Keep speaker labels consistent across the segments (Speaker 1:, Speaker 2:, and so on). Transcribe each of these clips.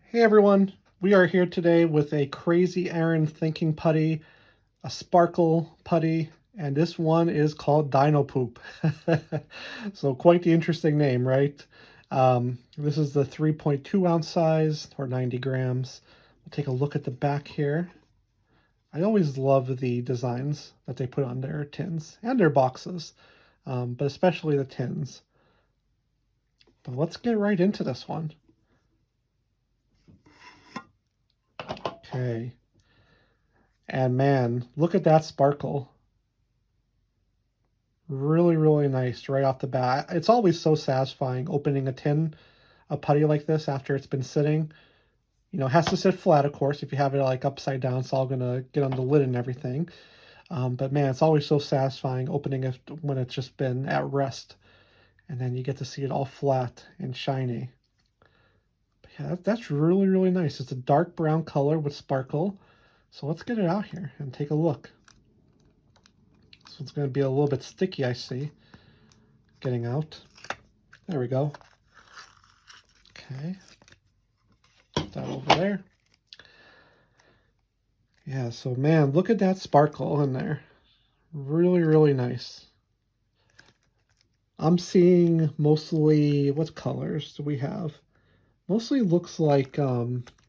Speaker 1: Hey everyone, we are here today with a crazy Aaron thinking putty, a sparkle putty, and this one is called Dino Poop. So quite the interesting name, right? This is the 3.2 ounce size, or 90 grams. We'll take a look at the back here. I always love the designs that they put on their tins and their boxes, but especially the tins. But let's get right into this one. Okay. And man, look at that sparkle. Really, really nice right off the bat. It's always so satisfying opening a tin, a putty like this after it's been sitting. You know, it has to sit flat, of course. If you have it like upside down, it's all going to get on the lid and everything. But man, it's always so satisfying opening it when it's just been at rest. And then you get to see it all flat and shiny. But yeah, that's really, really nice. It's a dark brown color with sparkle. So let's get it out here and take a look. So it's going to be a little bit sticky, I see, getting out. There we go. Okay. Put that over there. Yeah, so man, look at that sparkle in there. Really, really nice. I'm seeing mostly, what colors do we have? Mostly looks like,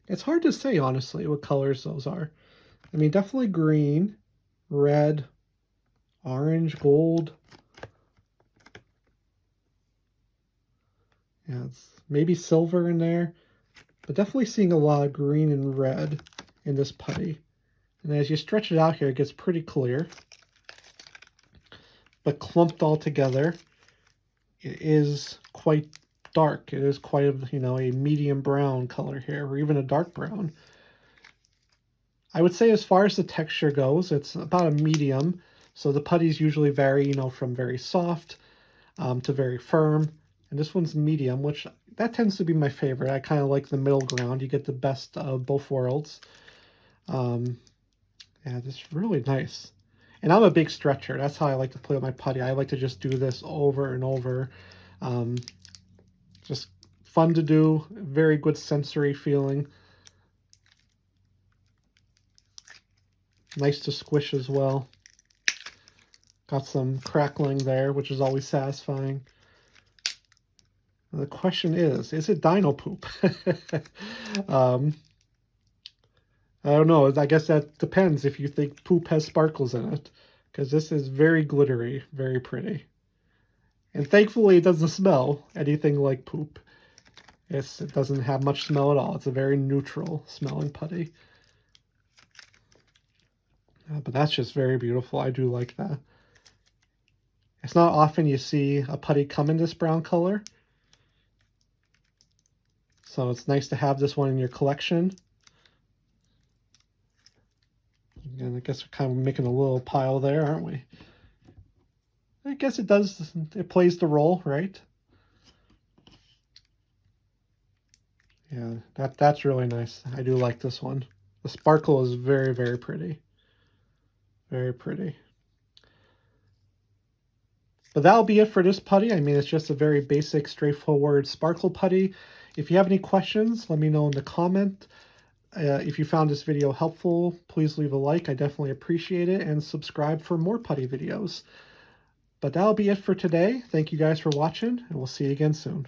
Speaker 1: it's hard to say, honestly, what colors those are. I mean, definitely green, red, orange, gold. Yeah, it's maybe silver in there, but definitely seeing a lot of green and red in this putty. And as you stretch it out here, it gets pretty clear. But clumped all together, it is quite dark. It is quite a, a medium brown color here, or even a dark brown. I would say as far as the texture goes, it's about a medium. So the putties usually vary, from very soft to very firm. And this one's medium, which that tends to be my favorite. I kind of like the middle ground. You get the best of both worlds. Yeah, it's really nice. And I'm a big stretcher. That's how I like to play with my putty. I like to just do this over and over. Just fun to do. Very good sensory feeling. Nice to squish as well. Got some crackling there, which is always satisfying. The question is it Dino Poop? I don't know. I guess that depends if you think poop has sparkles in it, because this is very glittery, very pretty. And thankfully, it doesn't smell anything like poop. It doesn't have much smell at all. It's a very neutral smelling putty. But that's just very beautiful. I do like that. It's not often you see a putty come in this brown color. So it's nice to have this one in your collection. And I guess we're kind of making a little pile there, aren't we? I guess it plays the role, right? Yeah, that's really nice. I do like this one. The sparkle is very, very pretty. Very pretty. But that'll be it for this putty. I mean, it's just a very basic, straightforward sparkle putty. If you have any questions, let me know in the comment. If you found this video helpful, please leave a like. I definitely appreciate it. And subscribe for more putty videos. But that'll be it for today. Thank you guys for watching, and we'll see you again soon.